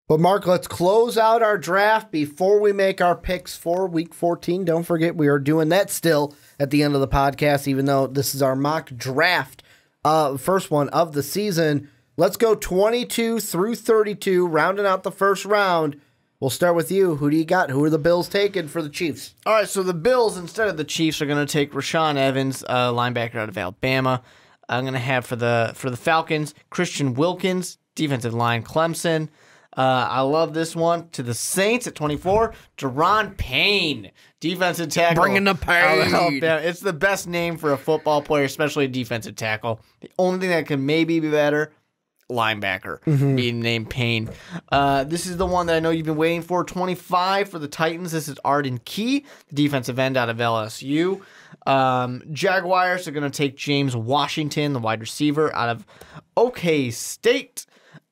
But Mark, let's close out our draft before we make our picks for Week 14. Don't forget, we are doing that still at the end of the podcast, even though this is our mock draft, first one of the season. Let's go 22 through 32, rounding out the first round. We'll start with you. Who do you got? Who are the Bills taking for the Chiefs? All right, so the Bills, instead of the Chiefs, are going to take Rashaan Evans, linebacker out of Alabama. I'm going to have for the Falcons, Christian Wilkins, defensive line, Clemson. I love this one. To the Saints at 24, Deron Payne, defensive tackle. Bringing the pain. It's the best name for a football player, especially a defensive tackle. The only thing that can maybe be better, linebacker, being named Payne. This is the one that I know you've been waiting for. 25 for the Titans. This is Arden Key, the defensive end out of LSU. Jaguars are going to take James Washington, the wide receiver out of OK State.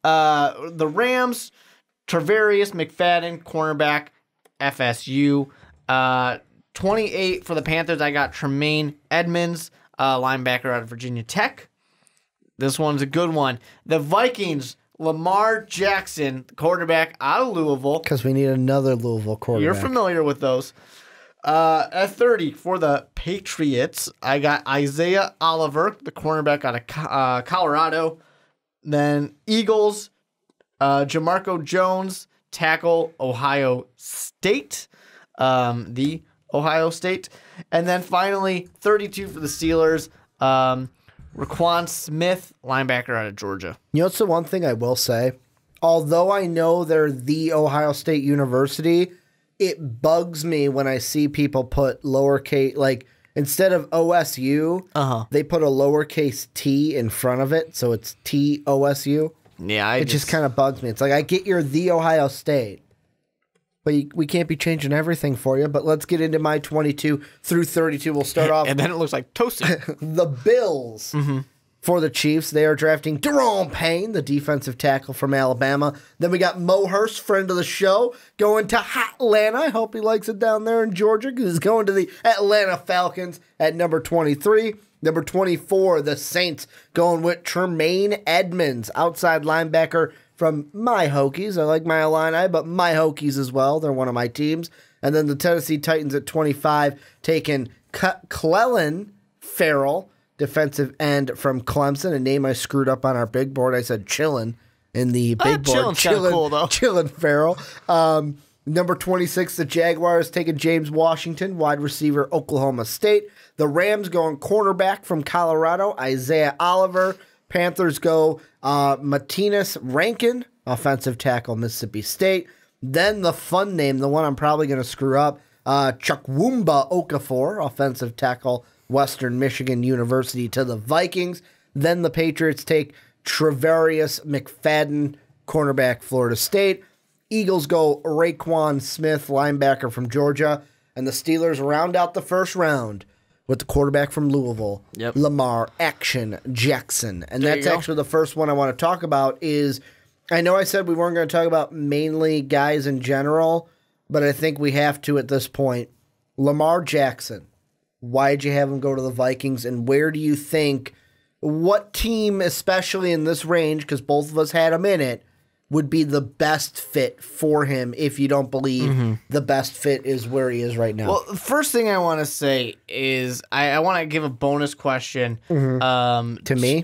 The Rams, Tarvarius McFadden, cornerback, FSU. 28 for the Panthers, I got Tremaine Edmonds, linebacker out of Virginia Tech. This one's a good one. The Vikings, Lamar Jackson, quarterback out of Louisville. Because we need another Louisville quarterback. You're familiar with those. At 30 for the Patriots, I got Isaiah Oliver, the cornerback out of Colorado. Then Eagles, Jamarco Jones, tackle, Ohio State, the Ohio State. And then finally, 32 for the Steelers, Raquan Smith, linebacker out of Georgia. You know what's the one thing I will say? Although I know they're the Ohio State University, it bugs me when I see people put lowercase, like, instead of OSU, they put a lowercase t in front of it, so it's TOSU. Yeah, it just kind of bugs me. It's like, I get you're the Ohio State, but we can't be changing everything for you. But let's get into my 22 through 32. We'll start off. And then it looks like toasted. The Bills. For the Chiefs, they are drafting Deron Payne, the defensive tackle from Alabama. Then we got Mo Hurst, friend of the show, going to Atlanta. I hope he likes it down there in Georgia because he's going to the Atlanta Falcons at number 23. Number 24, the Saints, going with Tremaine Edmonds, outside linebacker from my Hokies. I like my Illini, but my Hokies as well. They're one of my teams. And then the Tennessee Titans at 25, taking Clelin Ferrell, defensive end from Clemson, a name I screwed up on our big board. I said Chillin in the big board. Chillin Ferrell. Number 26, the Jaguars taking James Washington, wide receiver, Oklahoma State. The Rams going cornerback from Colorado, Isaiah Oliver. Panthers go Martinez Rankin, offensive tackle, Mississippi State. Then the fun name, the one I'm probably going to screw up, Chukwumba Okafor, offensive tackle, Western Michigan University, to the Vikings. Then the Patriots take Travarius McFadden, cornerback, Florida State. Eagles go Raquan Smith, linebacker from Georgia. And the Steelers round out the first round with the quarterback from Louisville, Lamar Action Jackson. And that's actually the first one I want to talk about is, I know I said we weren't going to talk about mainly guys in general, but I think we have to at this point. Lamar Jackson. Why'd you have him go to the Vikings, and where do you think, what team, especially in this range, because both of us had him in it, would be the best fit for him if you don't believe the best fit is where he is right now? Well, the first thing I want to say is I want to give a bonus question. To me?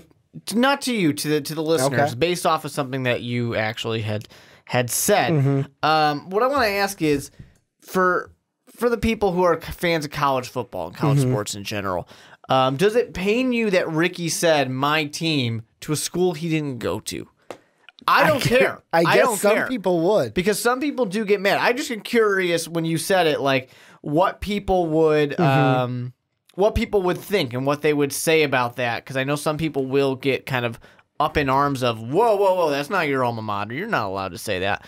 Not to you, to the listeners, based off of something that you actually had said. What I want to ask is, for the people who are fans of college football and college sports in general, does it pain you that Ricky said my team to a school he didn't go to? I don't care. I guess some people would. Because some people do get mad. I just am curious when you said it, like what people would think and what they would say about that. Because I know some people will get kind of up in arms of, whoa, that's not your alma mater. You're not allowed to say that.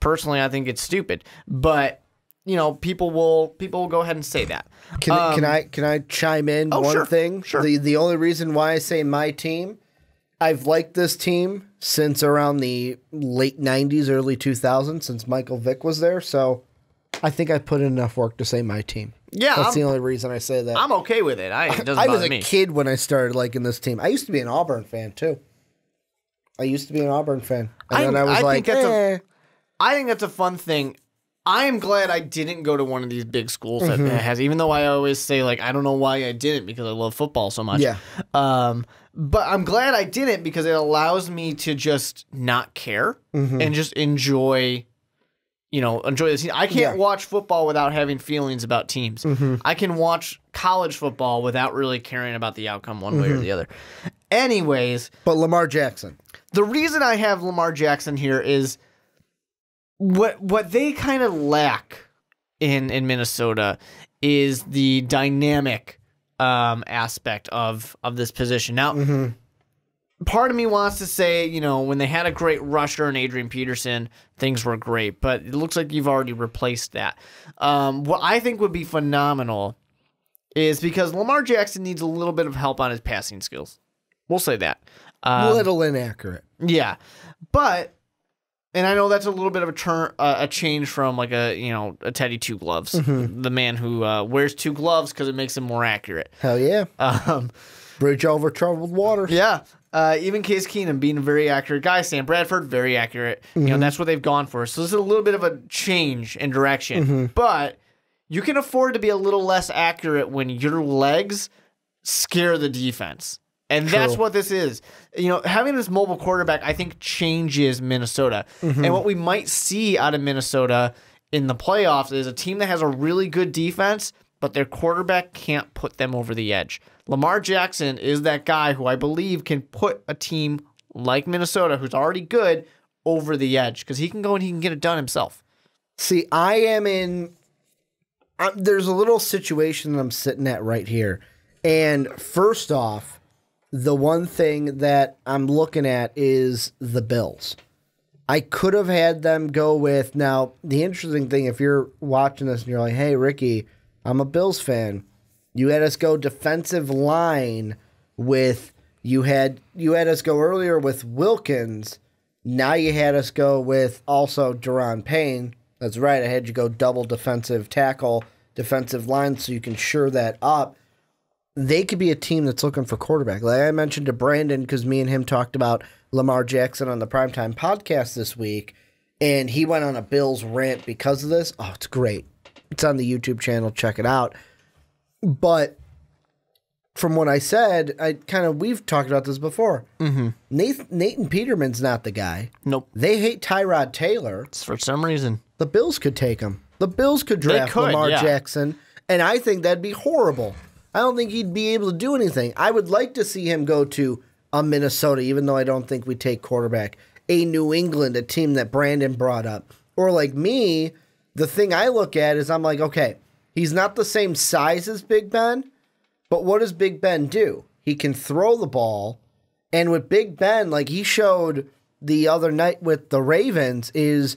Personally, I think it's stupid. But you know, people will go ahead and say that. Can I chime in one thing? Sure. The only reason why I say my team, I've liked this team since around the late 90s, early 2000s, since Michael Vick was there. So I think I put in enough work to say my team. Yeah, that's the only reason I say that. I'm okay with it. It doesn't I was bother a me. kid when I started liking this team. I used to be an Auburn fan too. And then I was like, I think that's a fun thing. I am glad I didn't go to one of these big schools that has, even though I always say, like, I don't know why I didn't because I love football so much. Yeah. But I'm glad I didn't because it allows me to just not care and just enjoy, enjoy the team. I can't watch football without having feelings about teams. I can watch college football without really caring about the outcome one way or the other. Anyways. But Lamar Jackson. The reason I have Lamar Jackson here is what they kind of lack in Minnesota is the dynamic aspect of this position. Now, part of me wants to say, when they had a great rusher in Adrian Peterson, things were great, but it looks like you've already replaced that. What I think would be phenomenal is because Lamar Jackson needs a little bit of help on his passing skills. We'll say that. Little inaccurate. Yeah. But, and I know that's a little bit of a change from like a Teddy Two Gloves, the man who wears two gloves because it makes him more accurate. Hell yeah. Bridge over troubled waters. Yeah. Even Case Keenum being a very accurate guy. Sam Bradford, very accurate. That's what they've gone for. So this is a little bit of a change in direction. But you can afford to be a little less accurate when your legs scare the defense. And that's what this is. Having this mobile quarterback, I think, changes Minnesota. And what we might see out of Minnesota in the playoffs is a team that has a really good defense, but their quarterback can't put them over the edge. Lamar Jackson is that guy who I believe can put a team like Minnesota, who's already good, over the edge because he can go and he can get it done himself. See, I am in... there's a little situation that I'm sitting at right here. And first off, the one thing that I'm looking at is the Bills. I could have had them go with... Now, the interesting thing, if you're watching this and you're like, hey, Ricky, I'm a Bills fan. You had us go defensive line with... You had us go earlier with Wilkins. Now you had us go with also Daron Payne. That's right. I had you go double defensive tackle, defensive line, so you can shore that up. They could be a team that's looking for quarterback. Like I mentioned to Brandon, because me and him talked about Lamar Jackson on the Primetime podcast this week, and he went on a Bills rant because of this. Oh, it's great. It's on the YouTube channel. Check it out. But from what I said, we've talked about this before. Nathan Peterman's not the guy. Nope. They hate Tyrod Taylor. It's for some reason. The Bills could take him. The Bills could draft Lamar Jackson, and I think that'd be horrible. I don't think he'd be able to do anything. I would like to see him go to a Minnesota, even though I don't think we take quarterback. A New England, a team that Brandon brought up. Or like me, the thing I look at is I'm like, okay, he's not the same size as Big Ben, but what does Big Ben do? He can throw the ball, and with Big Ben, like he showed the other night with the Ravens, is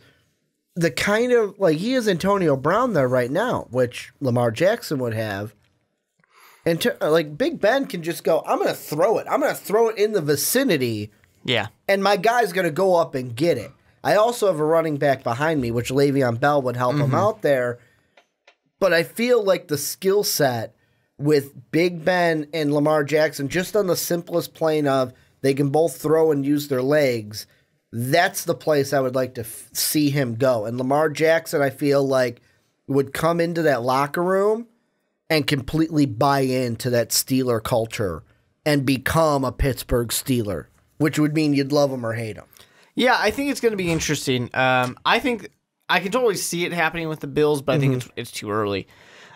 the kind of, like he has Antonio Brown there right now, which Lamar Jackson would have. And like Big Ben can just go, I'm going to throw it. I'm going to throw it in the vicinity. Yeah. And my guy's going to go up and get it. I also have a running back behind me, which Le'Veon Bell would help him out there. But I feel like the skill set with Big Ben and Lamar Jackson, just on the simplest plane of they can both throw and use their legs, that's the place I would like to see him go. And Lamar Jackson, I feel like, would come into that locker room and completely buy into that Steeler culture and become a Pittsburgh Steeler, which would mean you'd love him or hate him. Yeah, I think it's going to be interesting. I think I can totally see it happening with the Bills, but I think it's too early.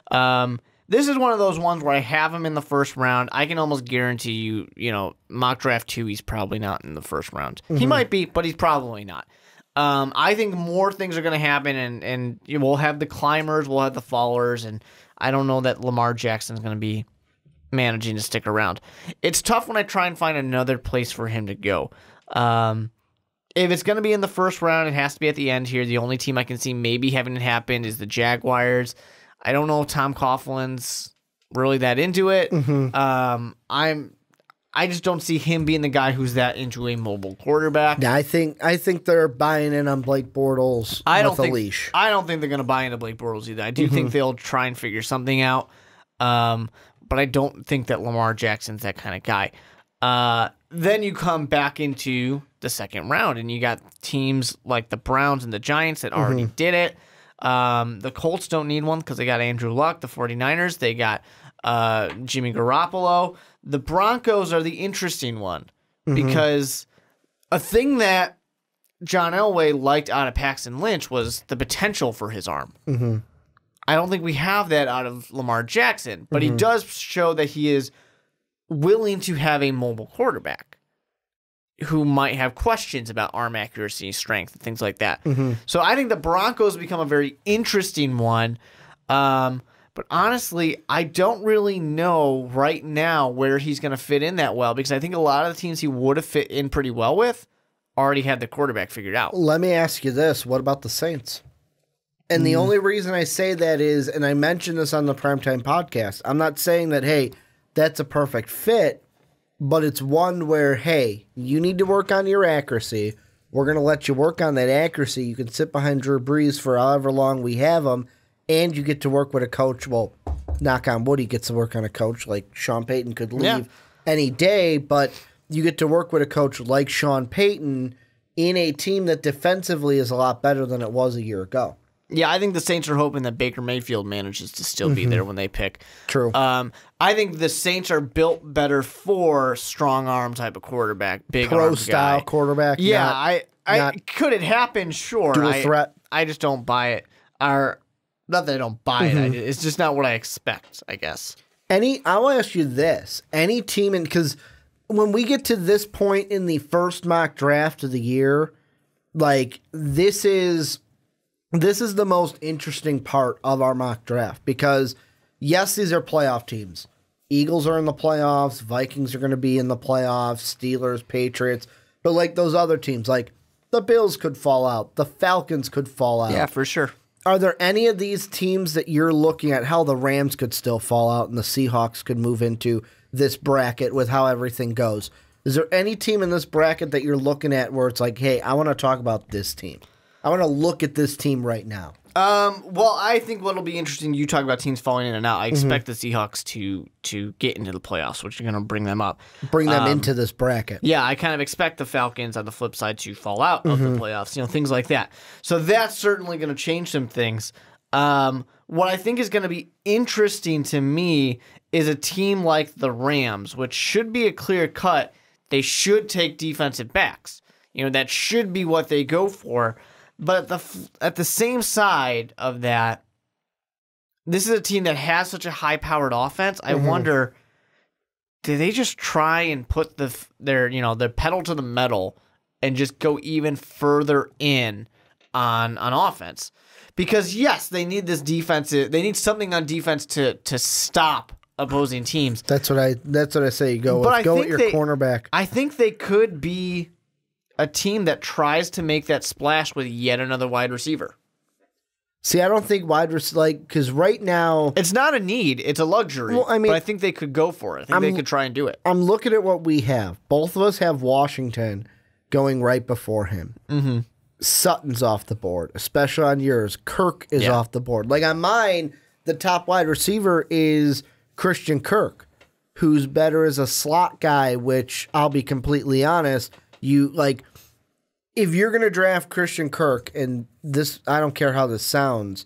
This is one of those ones where I have him in the first round. I can almost guarantee you, mock draft 2, he's probably not in the first round. He might be, but he's probably not. I think more things are going to happen, and we'll have the climbers, we'll have the fallers, and I don't know that Lamar Jackson's going to be managing to stick around. It's tough when I try and find another place for him to go. If it's going to be in the first round, it has to be at the end here. The only team I can see maybe having it happen is the Jaguars. I don't know if Tom Coughlin's really that into it. I just don't see him being the guy who's that into a mobile quarterback. Yeah, I think they're buying in on Blake Bortles with a leash. I don't think they're going to buy into Blake Bortles either. I do think they'll try and figure something out, but I don't think that Lamar Jackson's that kind of guy. Then you come back into the second round. And you got teams like the Browns and the Giants that already did it. The Colts don't need one because they got Andrew Luck. The 49ers, they got Jimmy Garoppolo. The Broncos are the interesting one because a thing that John Elway liked out of Paxton Lynch was the potential for his arm. I don't think we have that out of Lamar Jackson, but he does show that he is willing to have a mobile quarterback who might have questions about arm accuracy, strength, and things like that. So I think the Broncos become a very interesting one. But honestly, I don't really know right now where he's going to fit in that well because I think a lot of the teams he would have fit in pretty well with already had the quarterback figured out. Let me ask you this. What about the Saints? And the only reason I say that is, and I mentioned this on the Primetime podcast, I'm not saying that, hey, that's a perfect fit, but it's one where, hey, you need to work on your accuracy. We're going to let you work on that accuracy. You can sit behind Drew Brees for however long we have him, and you get to work with a coach. Well, knock on wood, he gets to work on a coach like Sean Payton could leave any day, but you get to work with a coach like Sean Payton in a team that defensively is a lot better than it was a year ago. Yeah, I think the Saints are hoping that Baker Mayfield manages to still be there when they pick. True. I think the Saints are built better for strong arm type of quarterback, big pro style guy. quarterback. Yeah, not could it happen? Sure. Dual threat. I just don't buy it. Not that I don't buy it. It's just not what I expect, I guess. I will ask you this: any team, because when we get to this point in the first mock draft of the year, like this is the most interesting part of our mock draft because, yes, these are playoff teams. Eagles are in the playoffs. Vikings are going to be in the playoffs. Steelers, Patriots. But like those other teams, like the Bills could fall out. The Falcons could fall out. Yeah, for sure. Are there any of these teams that you're looking at? Hell, the Rams could still fall out and the Seahawks could move into this bracket with how everything goes. Is there any team in this bracket that you're looking at where it's like, hey, I want to talk about this team? I want to look at this team right now. Well, I think what'll be interesting, you talk about teams falling in and out. I expect the Seahawks to get into the playoffs, which are going to bring them up. Bring them into this bracket. Yeah, I kind of expect the Falcons on the flip side to fall out of the playoffs, things like that. So that's certainly going to change some things. What I think is going to be interesting to me is a team like the Rams, which should be a clear cut. They should take defensive backs. That should be what they go for. But at the same side of that, this is a team that has such a high-powered offense. I wonder, do they just try and put their pedal to the metal and just go even further in on offense? Because yes, they need this defensive. They need something on defense to stop opposing teams. That's what I say. You go with your cornerback. I think they could be a team that tries to make that splash with yet another wide receiver. See, I don't think because right now it's not a need; it's a luxury. Well, but I think they could go for it. I think they could try and do it. I'm looking at what we have. Both of us have Washington going right before him. Sutton's off the board, especially on yours. Kirk is off the board. Like on mine, the top wide receiver is Christian Kirk, who's better as a slot guy. Which I'll be completely honest. If you're going to draft Christian Kirk, and this, I don't care how this sounds,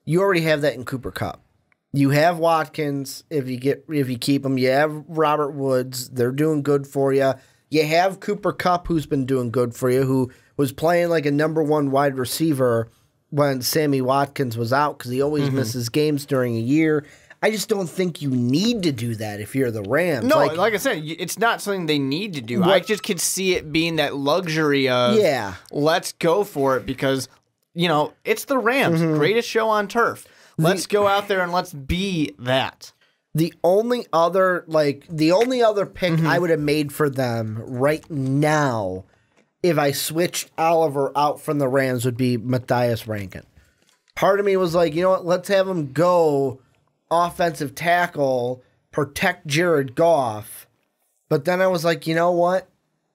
you already have that in Cooper Kupp. You have Watkins if you keep him. You have Robert Woods. They're doing good for you. You have Cooper Kupp, who's been doing good for you, who was playing like a number one wide receiver when Sammy Watkins was out because he always misses games during a year. I just don't think you need to do that if you're the Rams. No, like I said, it's not something they need to do. I just could see it being that luxury of, let's go for it because, it's the Rams, greatest show on turf. Let's go out there and let's be that. The only other pick I would have made for them right now if I switched Oliver out from the Rams would be Matthias Rankin. Part of me was like, you know what, let's have him go offensive tackle, protect Jared Goff. But then I was like, you know what?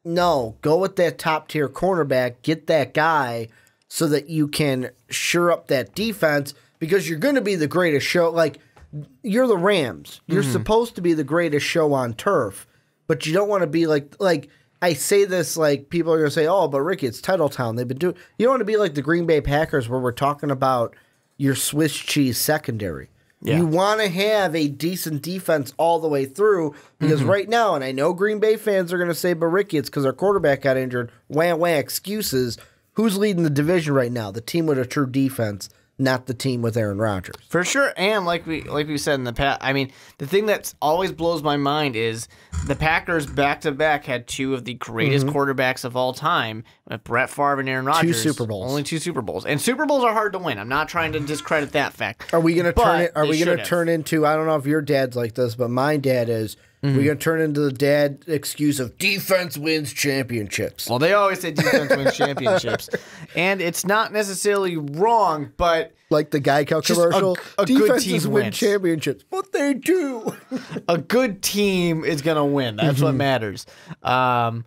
No, go with that top tier cornerback, get that guy so that you can shore up that defense because you're going to be the greatest show. Like, you're the Rams. You're supposed to be the greatest show on turf, but you don't want to be like I say this like people are going to say, oh, but Ricky, it's Titletown. They've been doing. You don't want to be like the Green Bay Packers where we're talking about your Swiss cheese secondary. Yeah. You want to have a decent defense all the way through because right now, and I know Green Bay fans are going to say, but Ricky, it's because our quarterback got injured. Wah, excuses. Who's leading the division right now? The team with a true defense, not the team with Aaron Rodgers. For sure, and like we said in the past, I mean, the thing that always blows my mind is the Packers back-to-back had two of the greatest quarterbacks of all time, Brett Favre and Aaron Rodgers. 2 Super Bowls. Only 2 Super Bowls. And Super Bowls are hard to win. I'm not trying to discredit that fact. Are we going to turn it? Are we going to turn into, I don't know if your dad's like this, but my dad is, we're going to turn into the dad excuse of defense wins championships. Well, they always say defense wins championships. And it's not necessarily wrong, but... Like the Geico commercial, a good team win wins. championships. But they do. A good team is going to win. That's what matters. I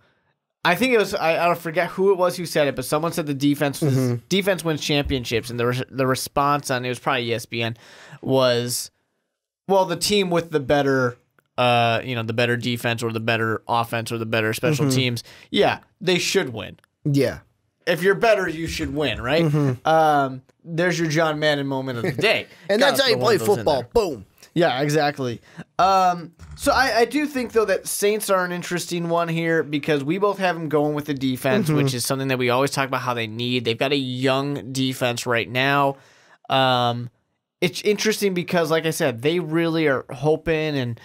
think it was, I don't forget who it was who said it, but someone said the defense wins championships. And the response on, it was probably ESPN, was, well, the team with the better... the better defense or the better offense or the better special teams, yeah, they should win. Yeah. If you're better, you should win, right? There's your John Madden moment of the day. And that's how you play football. Boom. Yeah, exactly. So I do think, though, that Saints are an interesting one here because we both have them going with the defense, which is something that we always talk about how they need. They've got a young defense right now. It's interesting because, like I said, they really are hoping and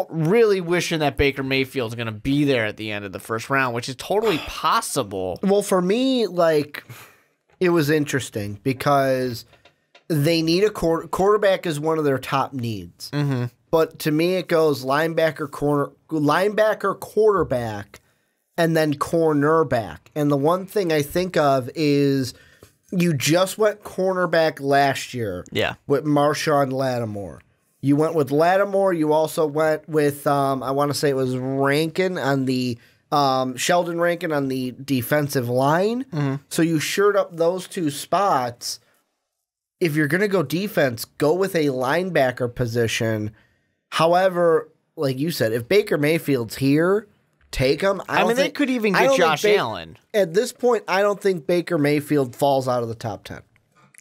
really wishing that Baker Mayfield's going to be there at the end of the first round, which is totally possible. Well, for me, like, it was interesting because they need a quarterback is one of their top needs. But to me, it goes linebacker, quarterback, and then cornerback. And the one thing I think of is you just went cornerback last year with Marshawn Lattimore. You went with Lattimore. You also went with, I want to say it was Rankin on the, Sheldon Rankin on the defensive line. So you shored up those 2 spots. If you're going to go defense, go with a linebacker position. However, like you said, if Baker Mayfield's here, take him. I mean, they could even get Josh Allen. At this point, I don't think Baker Mayfield falls out of the top 10.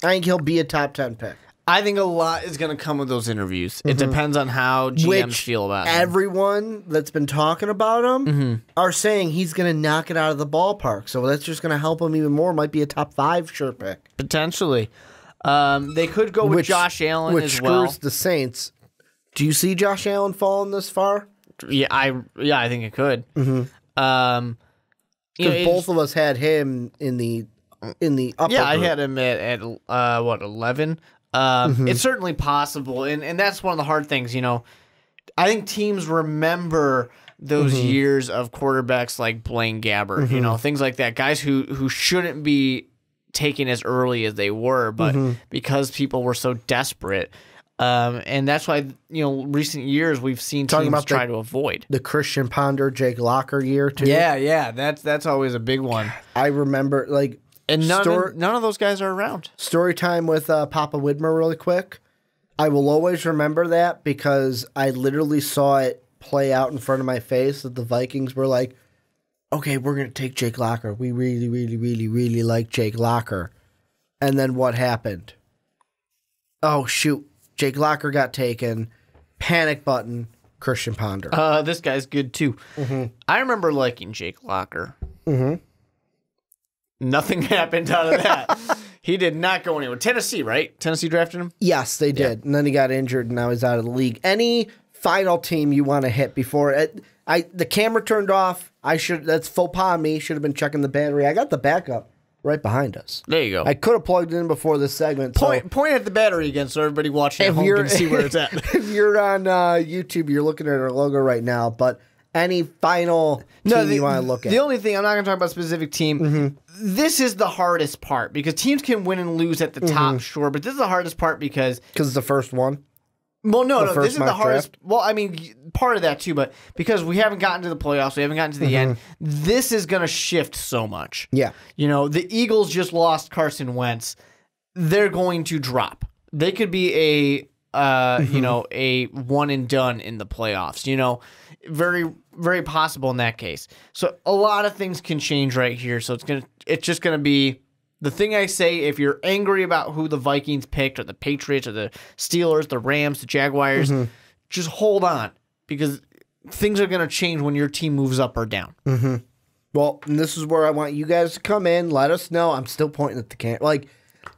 I think he'll be a top 10 pick. I think a lot is going to come with those interviews. It depends on how GMs feel about him. Everyone that's been talking about him are saying he's going to knock it out of the ballpark. So that's just going to help him even more. Might be a top 5 sure pick. Potentially. They could go with Josh Allen as well. Which screws the Saints. Do you see Josh Allen falling this far? Yeah, I think it could. Because both of us had him in the upper Yeah, I group. had him at 11? It's certainly possible, and that's one of the hard things, I think teams remember those years of quarterbacks like Blaine Gabbert, things like that, guys who shouldn't be taken as early as they were, but because people were so desperate, and that's why recent years we've seen teams try to avoid the Christian Ponder, Jake Locker year too. Yeah, that's always a big one. I remember And none of those guys are around. Story time with Papa Widmer really quick. I will always remember that because I literally saw it play out in front of my face that the Vikings were like, okay, we're going to take Jake Locker. We really, really, really, really like Jake Locker. And then what happened? Oh, shoot. Jake Locker got taken. Panic button. Christian Ponder. This guy's good too. I remember liking Jake Locker. Nothing happened out of that. He did not go anywhere. Tennessee, right? Tennessee drafted him? Yes, they did. And then he got injured, and now he's out of the league. Any final team you want to hit before the camera turned off? That's faux pas on me. Should have been checking the battery. I got the backup right behind us. There you go. I could have plugged in before this segment. Point at the battery again so everybody watching at home can see where it's at. If you're on YouTube, you're looking at our logo right now, but any final team you want to look at? The only thing, I'm not going to talk about a specific team. This is the hardest part because teams can win and lose at the top, sure, but this is the hardest part because it's the first one? Well, no, this is the hardest. Draft? Well, I mean, part of that too, but because we haven't gotten to the playoffs, we haven't gotten to the end, this is going to shift so much. Yeah. The Eagles just lost Carson Wentz. They're going to drop. They could be a one and done in the playoffs. Very very possible in that case. So a lot of things can change right here. So it's just gonna be the thing I say. If you're angry about who the Vikings picked, or the Patriots, or the Steelers, the Rams, the Jaguars, just hold on, because things are gonna change when your team moves up or down. Well, and this is where I want you guys to come in. Let us know. I'm still pointing at the camera. Like,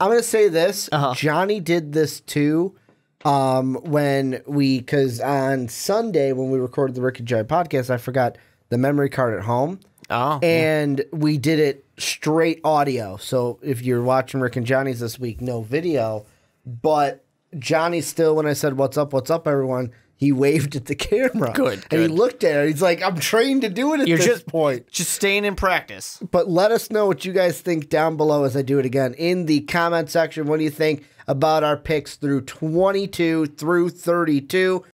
I'm gonna say this. Johnny did this too. Because on Sunday when we recorded the Rick and Jay podcast, I forgot the memory card at home. And we did it straight audio. So if you're watching Rick and Johnny's this week, no video. But Johnny still, when I said, what's up, everyone, he waved at the camera. Good. And he looked at it. He's like, I'm trained to do it at this point. Just staying in practice. But let us know what you guys think down below as I do it again in the comment section. What do you think about our picks through 22 through 32?